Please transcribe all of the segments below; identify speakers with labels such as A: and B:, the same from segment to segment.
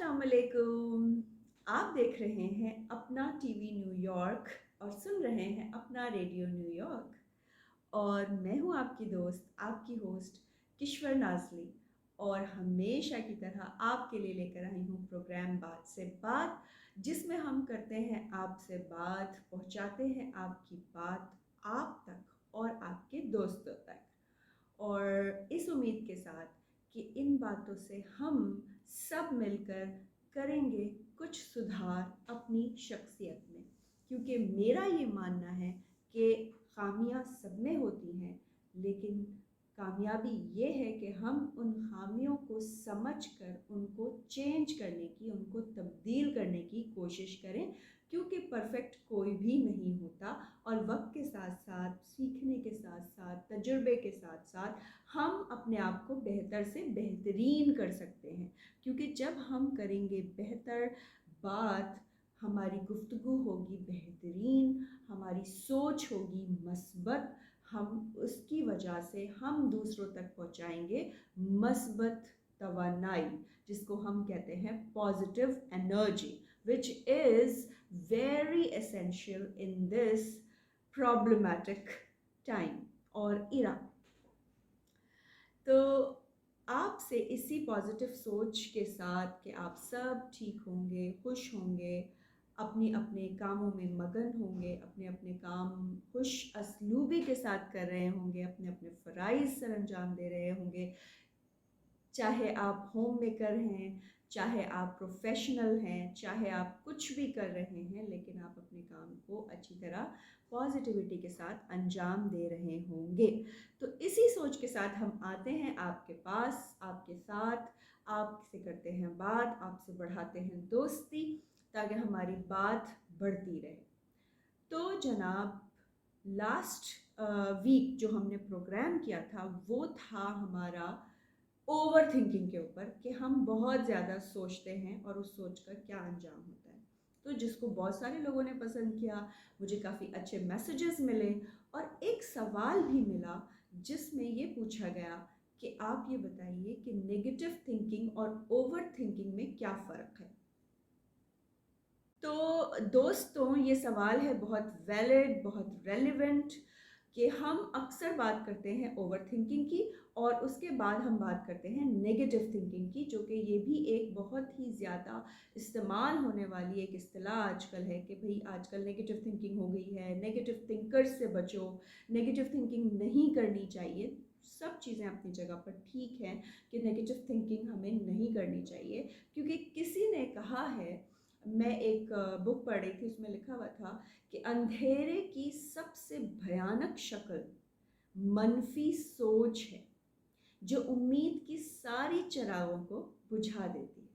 A: अस्सलाम वालेकुम। आप देख रहे हैं अपना टीवी न्यूयॉर्क और सुन रहे हैं अपना रेडियो न्यूयॉर्क। और मैं हूं आपकी दोस्त, आपकी होस्ट किश्वर नाज़ली। और हमेशा की तरह आपके लिए लेकर आई हूं प्रोग्राम बात से बात, जिसमें हम करते हैं आपसे बात, पहुंचाते हैं आपकी बात आप तक और आपके दोस्तों तक। और इस उम्मीद के साथ कि इन बातों से हम सब मिलकर करेंगे कुछ सुधार अपनी शख्सियत में, क्योंकि मेरा ये मानना है कि खामियां सब में होती हैं, लेकिन कामयाबी ये है कि हम उन खामियों को समझकर उनको चेंज करने की, उनको तब्दील करने की कोशिश करें, क्योंकि परफेक्ट कोई भी नहीं होता। और वक्त के साथ साथ, सीखने के साथ साथ, तजुर्बे के साथ साथ हम अपने आप को बेहतर से बेहतरीन कर सकते हैं। क्योंकि जब हम करेंगे बेहतर बात, हमारी गुफ्तगू होगी बेहतरीन, हमारी सोच होगी मस्बत, हम उसकी वजह से हम दूसरों तक पहुंचाएंगे मस्बत तवानाई, जिसको हम कहते हैं positive energy, which is very essential in this problematic time और इरा। तो आपसे इसी पॉजिटिव सोच के साथ कि आप सब ठीक होंगे, खुश होंगे, अपने अपने कामों में मगन होंगे, अपने अपने काम खुश असलूबी के साथ कर रहे होंगे, अपने अपने फ़राइज़ सर अंजाम दे रहे होंगे, चाहे आप होम मेकर हैं, चाहे आप प्रोफेशनल हैं, चाहे आप कुछ भी कर रहे हैं, लेकिन आप अपने काम को अच्छी तरह पॉजिटिविटी के साथ अंजाम दे रहे होंगे। तो इसी सोच के साथ हम आते हैं आपके पास, आपके साथ, आपसे करते हैं बात, आपसे बढ़ाते हैं दोस्ती, ताकि हमारी बात बढ़ती रहे। तो जनाब, लास्ट वीक जो हमने प्रोग्राम किया था वो था हमारा ओवर थिंकिंग के ऊपर, कि हम बहुत ज़्यादा सोचते हैं और उस सोच का क्या अंजाम होता है। तो जिसको बहुत सारे लोगों ने पसंद किया, मुझे काफ़ी अच्छे मैसेजेस मिले, और एक सवाल भी मिला जिसमें ये पूछा गया कि आप ये बताइए कि नेगेटिव थिंकिंग और ओवर थिंकिंग में क्या फ़र्क है। तो दोस्तों, ये सवाल है बहुत वैलिड, बहुत रेलिवेंट, कि हम अक्सर बात करते हैं ओवर थिंकिंग की, और उसके बाद हम बात करते हैं नेगेटिव थिंकिंग की, जो कि ये भी एक बहुत ही ज़्यादा इस्तेमाल होने वाली एक इस्तिलाह आजकल है, कि भाई आजकल नेगेटिव थिंकिंग हो गई है, नेगेटिव थिंकर्स से बचो, नेगेटिव थिंकिंग नहीं करनी चाहिए। सब चीज़ें अपनी जगह पर ठीक हैं कि नेगेटिव थिंकिंग हमें नहीं करनी चाहिए, क्योंकि किसी ने कहा है, मैं एक बुक पढ़ रही थी, उसमें लिखा हुआ था कि अंधेरे की सबसे भयानक शक्ल मनफी सोच है, जो उम्मीद की सारी चिरागों को बुझा देती है।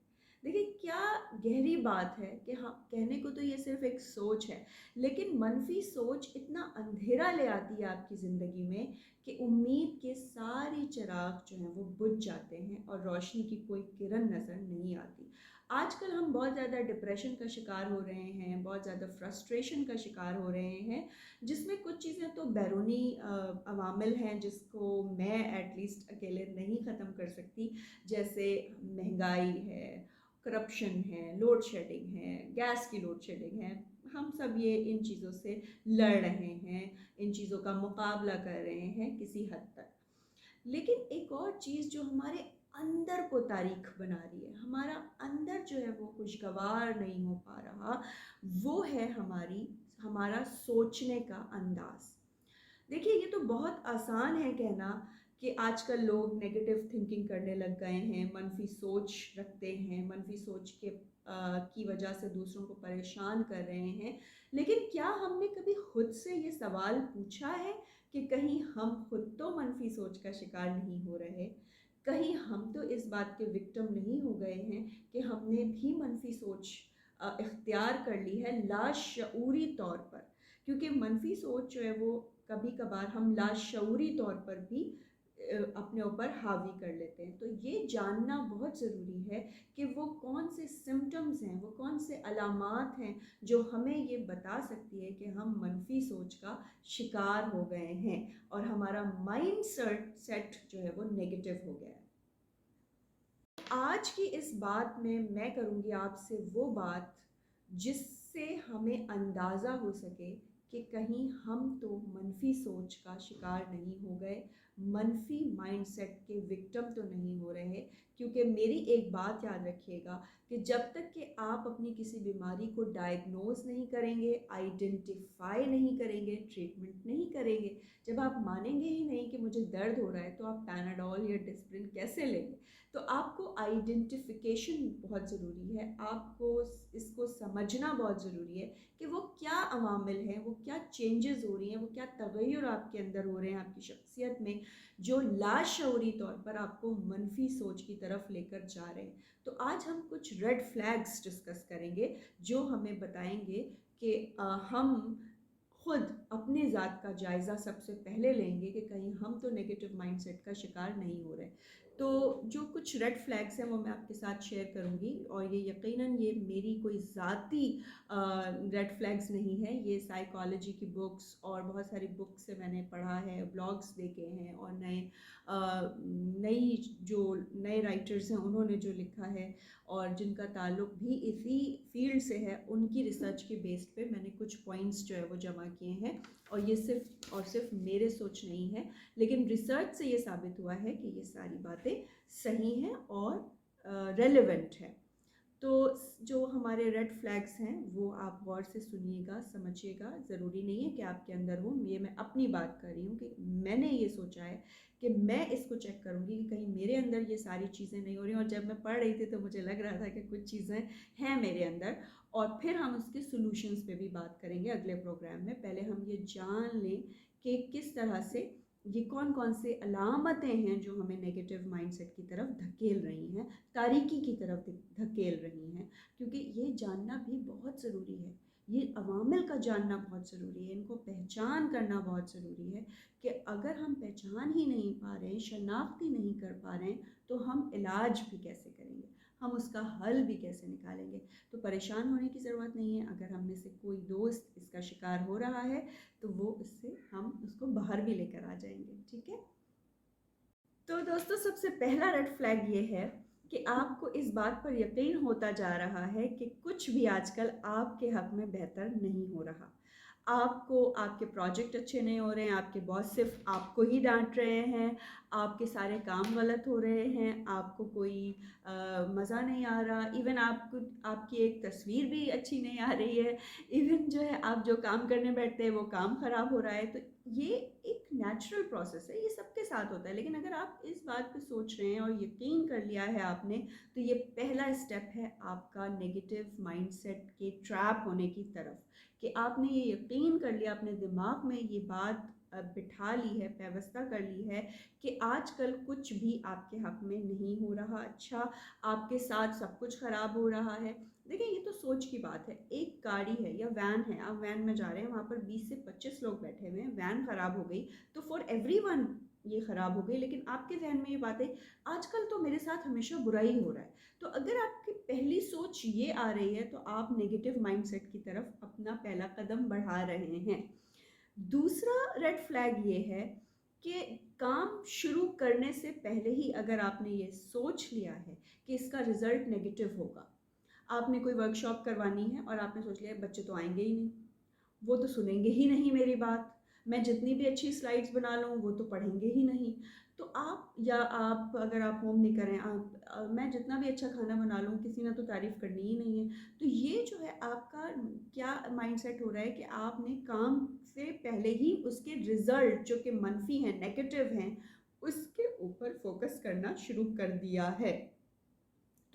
A: देखिए क्या गहरी बात है कि हाँ, कहने को तो ये सिर्फ एक सोच है, लेकिन मनफी सोच इतना अंधेरा ले आती है आपकी ज़िंदगी में कि उम्मीद के सारे चिराग जो हैं वो बुझ जाते हैं और रोशनी की कोई किरण नज़र नहीं आती। आजकल हम बहुत ज़्यादा डिप्रेशन का शिकार हो रहे हैं, बहुत ज़्यादा फ्रस्ट्रेशन का शिकार हो रहे हैं, जिसमें कुछ चीज़ें तो बैरूनी अवामिल हैं जिसको मैं एटलीस्ट अकेले नहीं ख़त्म कर सकती, जैसे महंगाई है, करप्शन है, लोड शेडिंग है, गैस की लोड शेडिंग है। हम सब ये इन चीज़ों से लड़ रहे हैं, इन चीज़ों का मुकाबला कर रहे हैं किसी हद तक। लेकिन एक और चीज़ जो हमारे अंदर को तारीख बना रही है, हमारा अंदर जो है वो खुशगवार नहीं हो पा रहा, वो है हमारा सोचने का अंदाज़। देखिए ये तो बहुत आसान है कहना कि आजकल लोग नेगेटिव थिंकिंग करने लग गए हैं, मनफी सोच रखते हैं, मनफी सोच के की वजह से दूसरों को परेशान कर रहे हैं। लेकिन क्या हमने कभी खुद से ये सवाल पूछा है कि कहीं हम खुद तो मनफी सोच का शिकार नहीं हो रहे? कहीं हम तो इस बात के विक्टिम नहीं हो गए हैं कि हमने भी मनफी सोच इख्तियार कर ली है लाशऊरी तौर पर? क्योंकि मनफी सोच जो है वो कभी कभार हम लाशऊरी तौर पर भी अपने ऊपर हावी कर लेते हैं। तो ये जानना बहुत ज़रूरी है कि वो कौन से सिम्टम्स हैं, वो कौन से अलामात हैं जो हमें ये बता सकती है कि हम मनफी सोच का शिकार हो गए हैं और हमारा माइंड सेट जो है वो नेगेटिव हो गया है। آج کی اس بات میں کروں گی آپ سے وہ بات جس سے ہمیں اندازہ ہو سکے کہ کہیں ہم تو منفی سوچ کا شکار نہیں ہو گئے، منفی مائنڈ سیٹ کے وکٹم تو نہیں ہو رہے. کیونکہ میری ایک بات یاد رکھیے گا کہ جب تک کہ آپ اپنی کسی بیماری کو ڈائگنوز نہیں کریں گے، آئیڈینٹیفائی نہیں کریں گے، ٹریٹمنٹ نہیں کریں گے، جب آپ مانیں گے ہی نہیں کہ مجھے درد ہو رہا ہے تو آپ پیناڈول یا ڈسپرین کیسے لیں گے؟ تو آپ کو آئیڈینٹیفیکیشن بہت ضروری ہے، آپ کو اس کو سمجھنا بہت ضروری ہے کہ وہ کیا عوامل ہیں، وہ کیا چینجز ہو رہی ہیں، وہ کیا تغیر آپ کے اندر ہو رہے ہیں آپ کی شخصیت میں، جو لاشعوری طور پر آپ کو منفی سوچ کی طرف لے کر جا رہے ہیں. تو آج ہم کچھ ریڈ فلیگز ڈسکس کریں گے جو ہمیں بتائیں گے کہ ہم خود اپنی ذات کا جائزہ سب سے پہلے لیں گے کہ کہیں ہم تو نیگیٹو مائنڈ سیٹ کا شکار نہیں ہو رہے. تو جو کچھ ریڈ فلیگز ہیں وہ میں آپ کے ساتھ شیئر کروں گی، اور یہ یقیناً یہ میری کوئی ذاتی ریڈ فلیگز نہیں ہے، یہ سائیکالوجی کی بکس اور بہت ساری بکس سے میں نے پڑھا ہے، بلاگس دیکھے ہیں، اور نئے رائٹرز ہیں انہوں نے جو لکھا ہے اور جن کا تعلق بھی اسی فیلڈ سے ہے، ان کی ریسرچ کے بیس پہ میں نے کچھ پوائنٹس جو ہے وہ جمع کیے ہیں. اور یہ صرف میرے سوچ نہیں ہے، لیکن ریسرچ سے یہ ثابت ہوا ہے کہ یہ ساری باتیں صحیح ہیں اور ریلیونٹ ہیں. تو جو ہمارے ریڈ فلیگز ہیں وہ آپ غور سے سنیے گا، سمجھیے گا. ضروری نہیں ہے کہ آپ کے اندر ہوں، یہ میں اپنی بات کر رہی ہوں کہ میں نے یہ سوچا ہے کہ میں اس کو چیک کروں گی کہ کہیں میرے اندر یہ ساری چیزیں نہیں ہو رہی ہیں. اور جب میں پڑھ رہی تھی تو مجھے لگ رہا تھا کہ کچھ چیزیں ہیں میرے اندر، اور پھر ہم اس کے سولوشنز پہ بھی بات کریں گے اگلے پروگرام میں. پہلے ہم یہ جان لیں کہ کس طرح سے یہ کون سے علامتیں ہیں جو ہمیں نیگیٹو مائنڈ سیٹ کی طرف دھکیل رہی ہیں، تاریکی کی طرف دھکیل رہی ہیں. کیونکہ یہ جاننا بھی بہت ضروری ہے، یہ عوامل کا جاننا بہت ضروری ہے، ان کو پہچان کرنا بہت ضروری ہے. کہ اگر ہم پہچان ہی نہیں پا رہے ہیں، شناخت ہی نہیں کر پا رہے ہیں، تو ہم علاج بھی کیسے کریں گے، ہم اس کا حل بھی کیسے نکالیں گے؟ تو پریشان ہونے کی ضرورت نہیں ہے. اگر ہم میں سے کوئی دوست اس کا شکار ہو رہا ہے تو وہ ہم اس کو باہر بھی لے کر آ جائیں گے. ٹھیک ہے؟ تو دوستو، سب سے پہلا ریڈ فلیگ یہ ہے کہ آپ کو اس بات پر یقین ہوتا جا رہا ہے کہ کچھ بھی آج کل آپ کے حق میں بہتر نہیں ہو رہا. آپ کو آپ کے پروجیکٹ اچھے نہیں ہو رہے ہیں، آپ کے باس صرف آپ کو ہی ڈانٹ رہے ہیں، آپ کے سارے کام غلط ہو رہے ہیں، آپ کو کوئی مزہ نہیں آ رہا، ایون آپ کی ایک تصویر بھی اچھی نہیں آ رہی ہے، ایون جو ہے آپ جو کام کرنے بیٹھتے ہیں وہ کام خراب ہو رہا ہے. تو یہ ایک نیچرل پروسیس ہے، یہ سب کے ساتھ ہوتا ہے. لیکن اگر آپ اس بات پہ سوچ رہے ہیں اور یقین کر لیا ہے آپ نے، تو یہ پہلا اسٹیپ ہے آپ کا نیگیٹو مائنڈ سیٹ کے ٹریپ ہونے کی طرف. کہ آپ نے یہ یقین کر لیا، اپنے دماغ میں یہ بات بٹھا لی ہے، پیوستہ کر لی ہے کہ آج کل کچھ بھی آپ کے حق میں نہیں ہو رہا اچھا، آپ کے ساتھ سب کچھ خراب ہو رہا ہے. دیکھیں، یہ تو سوچ کی بات ہے. ایک گاڑی ہے یا وین ہے، آپ وین میں جا رہے ہیں، وہاں پر 20 سے 25 لوگ بیٹھے ہوئے ہیں، وین خراب ہو گئی تو فار ایوری ون یہ خراب ہو گئی. لیکن آپ کے ذہن میں یہ بات ہے آج کل تو میرے ساتھ ہمیشہ برا ہی ہو رہا ہے. تو اگر آپ کی پہلی سوچ یہ آ رہی ہے تو آپ نیگیٹو مائنڈ سیٹ کی طرف اپنا پہلا قدم بڑھا رہے ہیں. دوسرا ریڈ فلیگ یہ ہے کہ کام شروع کرنے سے پہلے ہی اگر آپ نے یہ سوچ لیا ہے کہ اس کا رزلٹ نیگیٹو ہوگا. آپ نے کوئی ورک شاپ کروانی ہے اور آپ نے سوچ لیا بچے تو آئیں گے ہی نہیں، وہ تو سنیں گے ہی نہیں میری بات، میں جتنی بھی اچھی سلائڈز بنا لوں وہ تو پڑھیں گے ہی نہیں. تو آپ اگر آپ ہوم نہیں کریں، میں جتنا بھی اچھا کھانا بنا لوں کسی نے تو تعریف کرنی ہی نہیں ہے. تو یہ جو ہے آپ کا کیا مائنڈ سیٹ ہو رہا ہے کہ آپ نے کام سے پہلے ہی اس کے رزلٹ جو کہ منفی ہیں، نیگیٹو ہیں، اس کے اوپر فوکس کرنا شروع کر دیا ہے.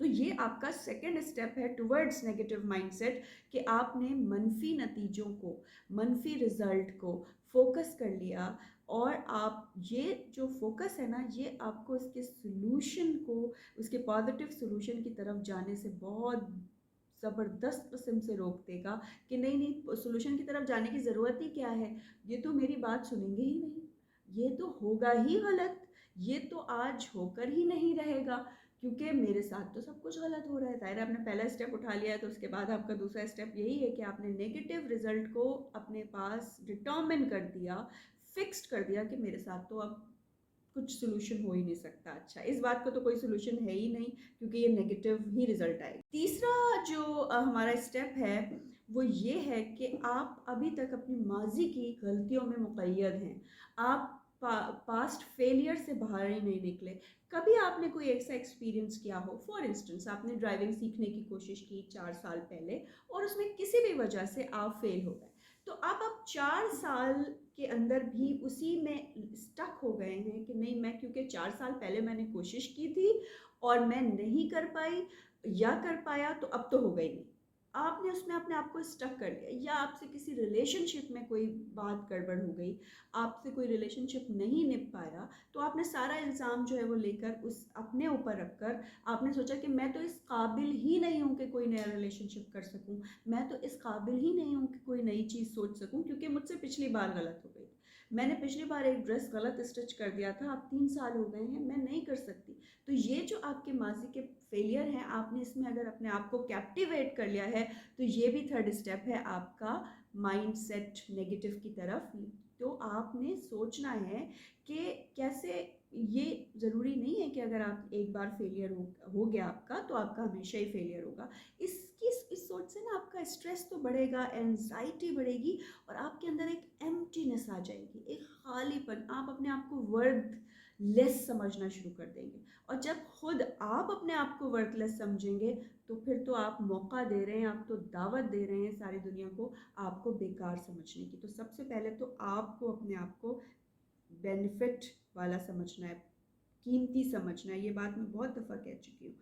A: تو یہ آپ کا سیکنڈ اسٹیپ ہے ٹورڈز نیگیٹو مائنڈ سیٹ، کہ آپ نے منفی نتیجوں کو، منفی رزلٹ کو فوکس کر لیا. اور آپ یہ جو فوکس ہے نا، یہ آپ کو اس کے سلوشن کو، اس کے پازیٹیو سلوشن کی طرف جانے سے بہت زبردست قسم سے روک دے گا کہ نہیں سلوشن کی طرف جانے کی ضرورت ہی کیا ہے، یہ تو میری بات سنیں گے ہی نہیں، یہ تو ہوگا ہی غلط، یہ تو آج ہو کر ہی نہیں رہے گا، کیونکہ میرے ساتھ تو سب کچھ غلط ہو رہا ہے. ظاہر ہے آپ نے پہلا اسٹیپ اٹھا لیا ہے، تو اس کے بعد آپ کا دوسرا اسٹیپ یہی ہے کہ آپ نے نیگیٹو رزلٹ کو اپنے پاس ڈٹرمن کر دیا، فکسڈ کر دیا کہ میرے ساتھ تو اب कुछ सोल्यूशन हो ही नहीं सकता। अच्छा, इस बात का तो कोई सोल्यूशन है ही नहीं, क्योंकि ये नेगेटिव ही रिजल्ट आएगा। तीसरा जो हमारा स्टेप है वो ये है कि आप अभी तक अपनी माजी की गलतियों में मुक़य्यद हैं। आप पास्ट फेलियर से बाहर ही नहीं निकले। कभी आपने कोई ऐसा एक्सपीरियंस किया हो, फॉर इंस्टेंस आपने ड्राइविंग सीखने की कोशिश की 4 साल पहले और उसमें किसी भी वजह से आप फेल हो गए, तो आप 4 साल के अंदर भी उसी में स्टक हो गए हैं कि नहीं, मैं क्योंकि 4 साल पहले मैंने कोशिश की थी और मैं नहीं कर पाई या कर पाया, तो अब तो हो गई नहीं। आपने उसमें अपने आप को स्टक कर लिया, या आपसे किसी रिलेशनशिप में कोई बात गड़बड़ हो गई, आपसे कोई रिलेशनशिप नहीं निभ पाया, तो आपने सारा इल्ज़ाम जो है वो लेकर उस अपने ऊपर रखकर आपने सोचा कि मैं तो इस काबिल ही नहीं हूँ कि कोई नया रिलेशनशिप कर सकूँ, मैं तो इस काबिल ही नहीं हूँ कि कोई नई चीज़ सोच सकूँ, क्योंकि मुझसे पिछली बार गलत हो गई, मैंने पिछली बार एक ड्रेस गलत स्टिच कर दिया था, अब 3 साल हो गए हैं, मैं नहीं कर सकती। तो ये जो आपके माजी के फेलियर हैं, आपने इसमें अगर अपने आप को कैप्टिवेट कर लिया है, तो ये भी थर्ड स्टेप है आपका माइंड सेट नेगेटिव की तरफ। तो आपने सोचना है कि कैसे, ये ज़रूरी नहीं है कि अगर आप एक बार फेलियर हो गया आपका, तो आपका हमेशा ही फेलियर होगा। इस सोच से ना आपका स्ट्रेस तो बढ़ेगा, एंजाइटी बढ़ेगी, और आपके अंदर एक एम्प्टीनेस आ जाएगी, एक खालीपन, आप अपने आप को वर्थलेस समझना शुरू कर देंगे। और जब खुद आप अपने आप को वर्थलेस समझेंगे, तो फिर तो आप मौका दे रहे हैं, आप तो दावत दे रहे हैं सारी दुनिया को आपको बेकार समझने की। तो सबसे पहले तो आपको अपने आप को बेनिफिट वाला समझना है, कीमती समझना है। ये बात मैं बहुत दफ़ा कह चुकी हूँ।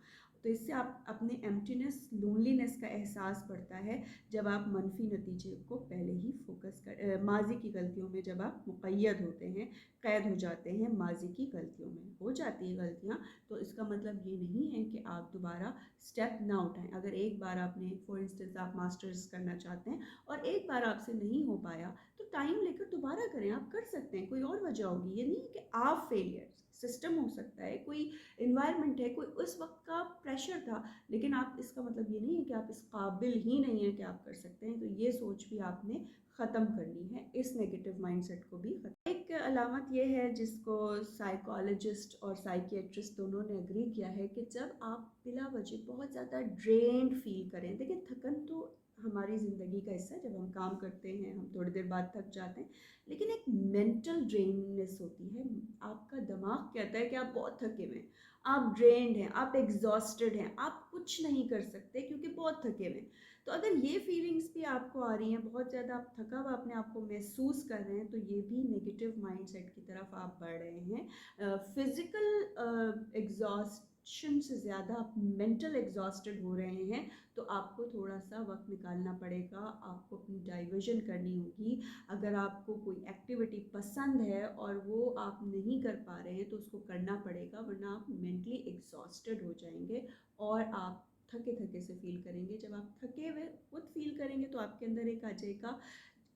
A: तो इससे आप अपने एम्प्टीनेस, लोनलीनेस का एहसास बढ़ता है जब आप मनफी नतीजे को पहले ही फोकस कर माजी की गलतियों में जब आप मुक़य्यद होते हैं, क़ैद हो जाते हैं माजी की गलतियों में। हो जाती है गलतियाँ, तो इसका मतलब ये नहीं है कि आप दोबारा स्टेप ना उठाएं। अगर एक बार आपने, फॉर इंस्टेंस आप मास्टर्स करना चाहते हैं और एक बार आपसे नहीं हो पाया, तो टाइम लेकर दोबारा करें, आप कर सकते हैं, कोई और वजह होगी। ये नहीं है कि आप फेलियर, सिस्टम हो सकता है, कोई इन्वायरमेंट है, कोई उस वक्त का प्रेशर था, लेकिन आप, इसका मतलब ये नहीं है कि आप इस काबिल ही नहीं है कि आप कर सकते हैं। तो ये सोच भी आपने ख़त्म करनी है, इस नेगेटिव माइंडसेट को भी ख़त्म। एक अलामत ये है जिसको साइकोलॉजिस्ट और साइकियाट्रिस्ट दोनों ने एग्री किया है कि जब आप बिला वजह बहुत ज़्यादा ड्रेन्ड फील करें, देखिए थकन तो हमारी ज़िंदगी का हिस्सा है, जब हम काम करते हैं हम थोड़ी देर बाद थक जाते हैं, लेकिन एक मेंटल ड्रेननेस होती है। आपका दिमाग कहता है कि आप बहुत थके हुए हैं, आप ड्रेन्ड हैं, आप एग्जॉस्टेड हैं, आप कुछ नहीं कर सकते क्योंकि बहुत थके हुए हैं। तो अगर ये फीलिंग्स भी आपको आ रही हैं, बहुत ज़्यादा आप थका हुआ अपने आप को महसूस कर रहे हैं, तो ये भी नेगेटिव माइंडसेट की तरफ आप बढ़ रहे हैं। फिज़िकल एग्जॉस्शन से ज़्यादा आप मेंटल एग्जॉस्टेड हो रहे हैं, तो आपको थोड़ा सा वक्त निकालना पड़ेगा, आपको अपनी डाइवर्जन करनी होगी। अगर आपको कोई एक्टिविटी पसंद है और वो आप नहीं कर पा रहे हैं, तो उसको करना पड़ेगा, वरना आप मेंटली एग्जॉस्टेड हो जाएंगे और आप थके थके से फील करेंगे। जब आप थके हुए खुद फील करेंगे, तो आपके अंदर एक आ जाएगा,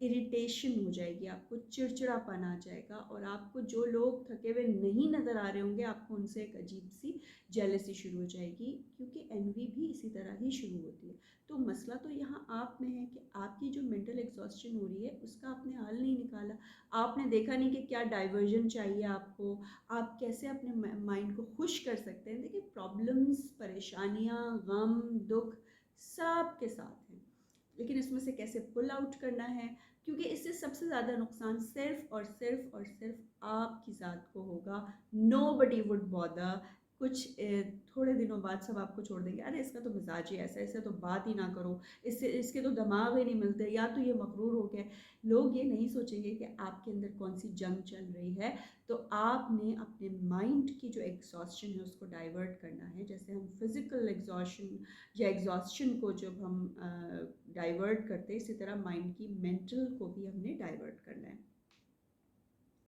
A: इरिटेशन हो जाएगी, आपको चिड़चिड़ापन आ जाएगा, और आपको जो लोग थके हुए नहीं नज़र आ रहे होंगे, आपको उनसे एक अजीब सी जेलसी शुरू हो जाएगी, क्योंकि एनवी भी इसी तरह ही शुरू होती है। तो मसला तो यहाँ आप में है कि आपकी जो मेंटल एग्जॉस्शन हो रही है, उसका आपने हल नहीं निकाला, आपने देखा नहीं कि क्या डाइवर्जन चाहिए आपको, आप कैसे अपने माइंड को खुश कर सकते हैं। देखिए, प्रॉब्लम्स, परेशानियाँ, गम, दुख सब के साथ हैं, लेकिन इसमें से कैसे पुल आउट करना है, क्योंकि इससे सबसे ज़्यादा नुकसान सिर्फ़ और सिर्फ़ और सिर्फ़ आपकी ज़ात को होगा। Nobody would bother. कुछ थोड़े दिनों बाद सब आपको छोड़ देंगे, अरे इसका तो मिजाज ही ऐसा है, इससे तो बात ही ना करो, इससे इसके तो दिमाग ही नहीं मिलते, या तो ये मगरूर हो गया। लोग ये नहीं सोचेंगे कि आपके अंदर कौन सी जंग चल रही है। तो आपने अपने माइंड की जो एग्जॉस्शन है उसको डाइवर्ट करना है। जैसे हम फिज़िकल एग्जॉशन या एग्जॉस्शन को जब हम डाइवर्ट करते हैं, इसी तरह माइंड की मेंटल को भी हमने डाइवर्ट करना है।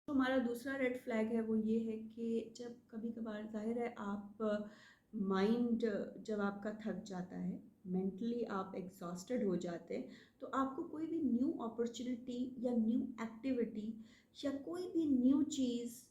A: तो हमारा दूसरा रेड फ्लैग है वो ये है कि जब कभी कभार, जाहिर है, आप माइंड जब आपका थक जाता है, मेंटली आप एग्जॉस्टेड हो जाते हैं, तो आपको कोई भी न्यू अपॉर्चुनिटी या न्यू एक्टिविटी या कोई भी न्यू चीज़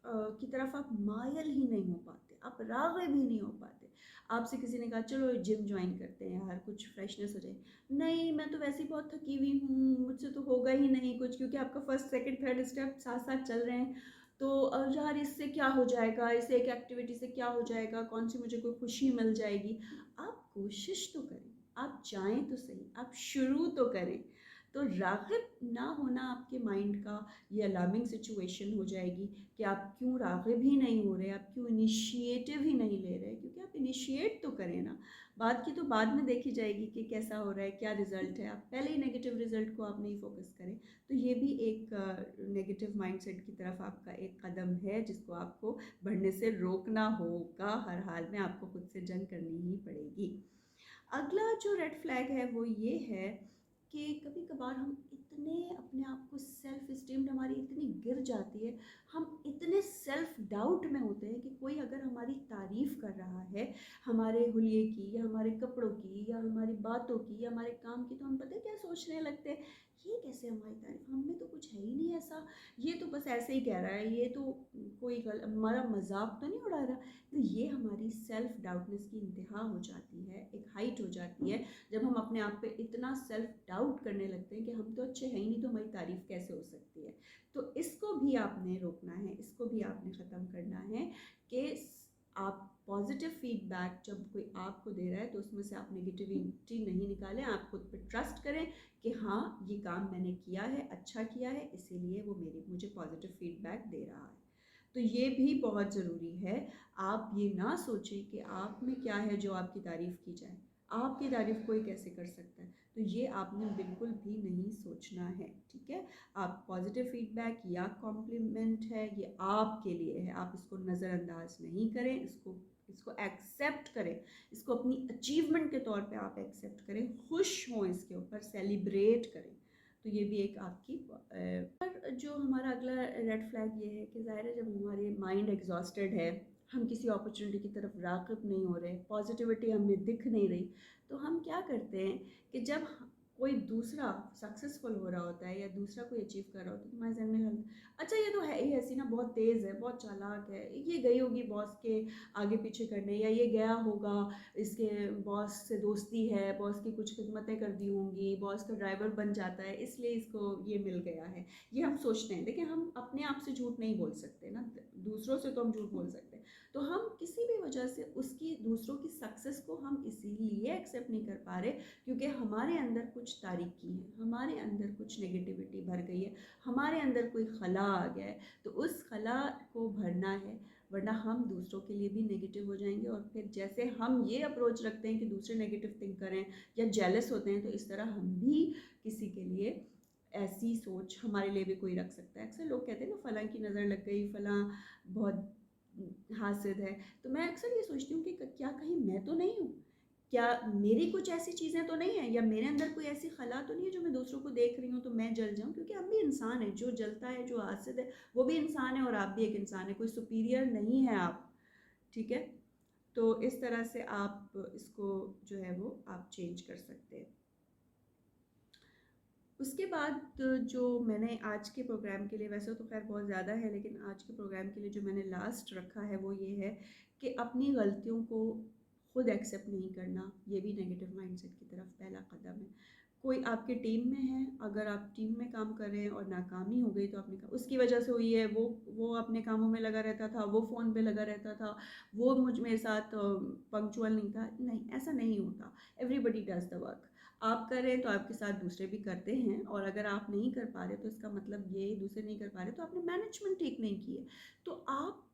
A: की तरफ आप मायल ही नहीं हो पाते, आप राग़िब ही नहीं हो पाते। आपसे किसी ने कहा चलो जिम ज्वाइन करते हैं यार, कुछ फ्रेशनेस हो जाए, नहीं मैं तो वैसे ही बहुत थकी हुई हूँ, मुझसे तो होगा ही नहीं कुछ, क्योंकि आपका फर्स्ट सेकंड थर्ड स्टेप साथ साथ चल रहे हैं। तो यार इससे क्या हो जाएगा, इस एक एक्टिविटी से क्या हो जाएगा, कौन सी मुझे कोई खुशी मिल जाएगी। आप कोशिश तो करें, आप चाहें तो सही, आप शुरू तो करें। तो राग़िब ना होना आपके माइंड का ये अलार्मिंग सिचुएशन हो जाएगी कि आप क्यों राग़िब ही नहीं हो रहे, आप क्यों इनिशिएटिव ही नहीं ले रहे, क्योंकि आप इनिशिएट तो करें ना। बात की तो बाद में देखी जाएगी कि कैसा हो रहा है, क्या रिज़ल्ट है, आप पहले ही नेगेटिव रिज़ल्ट को आप नहीं फोकस करें। तो ये भी एक नेगेटिव माइंडसेट की तरफ आपका एक कदम है जिसको आपको बढ़ने से रोकना होगा। हर हाल में आपको खुद से जंग करनी ही पड़ेगी। अगला जो रेड फ्लैग है वो ये है कि कभी कभार हम इतने अपने आप को, सेल्फ इस्टीम हमारी इतनी गिर जाती है, हम इतने सेल्फ डाउट में होते हैं कि कोई अगर हमारी तारीफ़ कर रहा है हमारे हुलिये की या हमारे कपड़ों की या हमारी बातों की या हमारे काम की, तो हम पता है क्या सोचने लगते हैं, ये कैसे हमारी तारीफ़, हम में तो कुछ है ही नहीं ऐसा, ये तो बस ऐसे ही कह रहा है, ये तो कोई हमारा मजाक तो नहीं उड़ा रहा। तो ये हमारी सेल्फ डाउटनेस की इंतहा हो जाती है, एक हाइट हो जाती है जब हम अपने आप पे इतना सेल्फ डाउट करने लगते हैं कि हम तो अच्छे हैं ही नहीं, तो हमारी तारीफ़ कैसे हो सकती है। तो इसको भी आपने रोकना है, इसको भी आपने ख़त्म करना है कि आप पॉजिटिव फीडबैक जब कोई आपको दे रहा है तो उसमें से आप नेगेटिविटी नहीं निकालें। आप खुद पे ट्रस्ट करें कि हाँ ये काम मैंने किया है, अच्छा किया है, इसीलिए वो मुझे पॉजिटिव फीडबैक दे रहा है। तो ये भी बहुत ज़रूरी है। आप ये ना सोचें कि आप में क्या है जो आपकी तारीफ़ की जाए, आपकी तारीफ़ कोई कैसे कर सकता है, तो ये आपने बिल्कुल भी नहीं सोचना है, ठीक है। आप पॉजिटिव फीडबैक या कॉम्प्लीमेंट है ये आपके लिए है, आप इसको नज़रअंदाज नहीं करें, इसको एक्सेप्ट करें, इसको अपनी अचीवमेंट के तौर पे आप एक्सेप्ट करें, खुश हों, इसके ऊपर सेलिब्रेट करें। तो ये भी एक आपकी पर जो हमारा अगला रेड फ्लैग ये है कि ज़ाहिर है जब हमारे माइंड एग्जॉस्टेड है, हम किसी अपॉर्चुनिटी की तरफ राग़िब नहीं हो रहे, पॉजिटिविटी हमें दिख नहीं रही, तो हम क्या करते हैं कि जब कोई दूसरा सक्सेसफुल हो रहा होता है या दूसरा कोई अचीव कर रहा होता है तो हमारे जहन में अच्छा ये तो है ही ऐसी ना, बहुत तेज़ है, बहुत चालाक है, ये गई होगी बॉस के आगे पीछे करने, या ये गया होगा, इसके बॉस से दोस्ती है, बॉस की कुछ खिदमतें कर दी होंगी, बॉस का ड्राइवर बन जाता है इसलिए इसको ये मिल गया है। ये हम सोचते हैं, लेकिन हम अपने आप से झूठ नहीं बोल सकते ना, दूसरों से तो हम झूठ बोल सकते हैं। तो हम किसी भी वजह से उसकी, दूसरों की सक्सेस को हम इसीलिए एक्सेप्ट नहीं कर पा रहे क्योंकि हमारे अंदर कुछ तारीकी है, हमारे अंदर कुछ नेगेटिविटी भर गई है, हमारे अंदर कोई खला आ गया है, तो उस खला को भरना है, वरना हम दूसरों के लिए भी नेगेटिव हो जाएंगे। और फिर जैसे हम ये अप्रोच रखते हैं कि दूसरे नेगेटिव थिंक करें या जेलस होते हैं, तो इस तरह हम भी किसी के लिए ऐसी सोच हमारे लिए भी कोई रख सकता है। अक्सर लोग कहते हैं ना फलां की नज़र लग गई, फलां बहुत हासिद है, तो मैं अक्सर ये सोचती हूँ कि क्या कहीं मैं तो नहीं हूँ, क्या मेरी कुछ ऐसी चीज़ें तो नहीं है, या मेरे अंदर कोई ऐसी खला तो नहीं है जो मैं दूसरों को देख रही हूँ तो मैं जल जाऊँ, क्योंकि हम भी इंसान है, जो जलता है जो हासिद है वो भी इंसान है और आप भी एक इंसान है, कोई सुपीरियर नहीं है आप, ठीक है। तो इस तरह से आप इसको जो है वो आप चेंज कर सकते हैं। उसके बाद जो मैंने आज के प्रोग्राम के लिए, वैसे तो खैर बहुत ज़्यादा है, लेकिन आज के प्रोग्राम के लिए जो मैंने लास्ट रखा है वो ये है कि अपनी गलतियों को खुद एक्सेप्ट नहीं करना, ये भी नेगेटिव माइंडसेट की तरफ पहला कदम है। कोई आपके टीम में है, अगर आप टीम में काम कर रहे हैं और नाकामी हो गई तो आपने उसकी वजह से हुई है, वो अपने कामों में लगा रहता था, वो फ़ोन पे लगा रहता था, वो मेरे साथ पंक्चुअल नहीं था, नहीं ऐसा नहीं होता। Everybody does the work. आप कर रहे हैं तो आपके साथ दूसरे भी करते हैं, और अगर आप नहीं कर पा रहे तो इसका मतलब ये दूसरे नहीं कर पा रहे तो आपने मैनेजमेंट ठीक नहीं की है। तो आप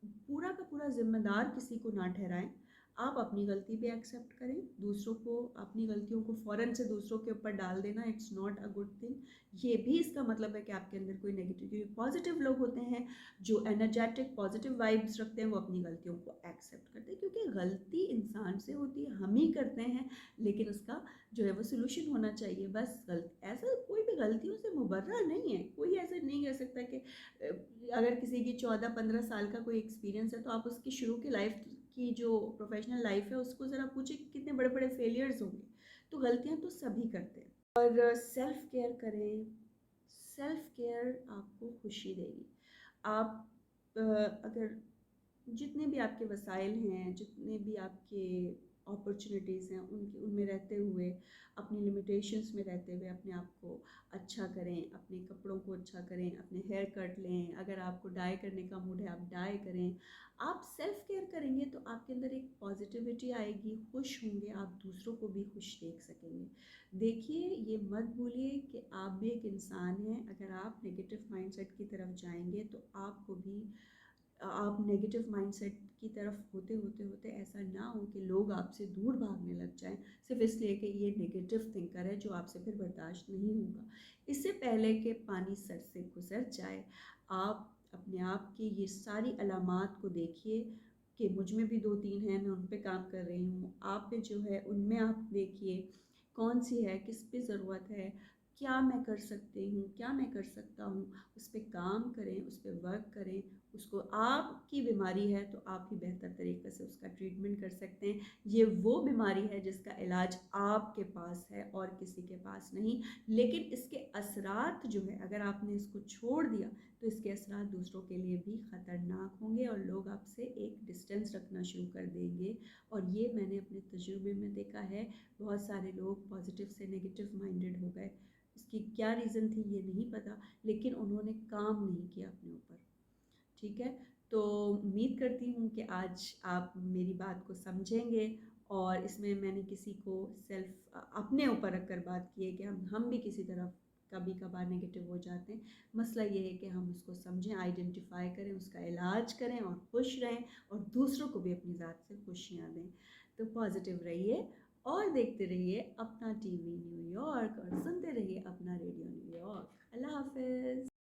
A: पूरा का पूरा ज़िम्मेदार किसी को ना ठहराएं, आप अपनी गलती भी एक्सेप्ट करें, दूसरों को अपनी गलतियों को फ़ौरन से दूसरों के ऊपर डाल देना it's not a good thing. ये भी इसका मतलब है कि आपके अंदर कोई नेगेटिव, पॉजिटिव लोग होते हैं जो एनर्जेटिक पॉजिटिव वाइब्स रखते हैं, वो अपनी गलतियों को एक्सेप्ट करते हैं, क्योंकि गलती इंसान से होती है, हम ही करते हैं, लेकिन उसका जो है वो सोल्यूशन होना चाहिए। बस ऐसा कोई भी गलतियों से मुबर्रा नहीं है, कोई ऐसा नहीं कह सकता कि अगर किसी की 14-15 साल का कोई एक्सपीरियंस है तो आप उसकी शुरू की लाइफ की जो प्रोफेशनल लाइफ है उसको ज़रा पूछे कितने बड़े बड़े फेलियर्स होंगे। तो गलतियां तो सभी करते हैं, और सेल्फ केयर करें। सेल्फ केयर आपको खुशी देगी। आप अगर जितने भी आपके वसाइल हैं, जितने भी आपके अपॉर्चुनिटीज़ हैं उन में रहते हुए, अपनी लिमिटेशंस में रहते हुए अपने आप को अच्छा करें, अपने कपड़ों को अच्छा करें, अपने हेयर कट लें, अगर आपको डाई करने का मूड है आप डाई करें। आप सेल्फ केयर करेंगे तो आपके अंदर एक पॉजिटिविटी आएगी, खुश होंगे, आप दूसरों को भी खुश देख सकेंगे। देखिए, ये मत भूलिए कि आप भी एक इंसान हैं। अगर आप नेगेटिव माइंडसेट की तरफ जाएंगे तो आपको भी आप नेगेटिव माइंडसेट की तरफ होते होते होते ऐसा ना हो कि लोग आपसे दूर भागने लग जाएं सिर्फ इसलिए कि ये नेगेटिव थिंकर है, जो आपसे फिर बर्दाश्त नहीं होगा। इससे पहले कि पानी सर से गुजर जाए, आप अपने आप की ये सारी अलामात को देखिए कि मुझ में भी 2-3 हैं, मैं उन पे काम कर रही हूँ, आप पे जो है उनमें आप देखिए कौन सी है, किस पे ज़रूरत है, क्या मैं कर सकती हूँ, क्या मैं कर सकता हूँ, उस पर काम करें, उस पर वर्क करें। उसको, आपकी बीमारी है तो आप ही बेहतर तरीके से उसका ट्रीटमेंट कर सकते हैं। ये वो बीमारी है जिसका इलाज आपके पास है और किसी के पास नहीं, लेकिन इसके असरात जो है, अगर आपने इसको छोड़ दिया तो इसके असरात दूसरों के लिए भी ख़तरनाक होंगे और लोग आपसे एक डिस्टेंस रखना शुरू कर देंगे। और ये मैंने अपने तजुर्बे में देखा है, बहुत सारे लोग पॉजिटिव से नेगेटिव माइंडेड हो गए। इसकी क्या रीज़न थी ये नहीं पता, लेकिन उन्होंने काम नहीं किया अपने ऊपर। ठीक है, तो उम्मीद करती हूँ कि आज आप मेरी बात को समझेंगे, और इसमें मैंने किसी को सेल्फ अपने ऊपर रख कर बात की है कि हम भी किसी तरफ कभी कभार नेगेटिव हो जाते हैं। मसला ये है कि हम उसको समझें, आइडेंटिफाई करें, उसका इलाज करें और खुश रहें, और दूसरों को भी अपनी ज़ात से खुशियाँ दें। तो पॉजिटिव रहिए और देखते रहिए अपना टीवी न्यूयॉर्क, और सुनते रहिए अपना रेडियो न्यूयॉर्क। अल्लाह हाफिज़।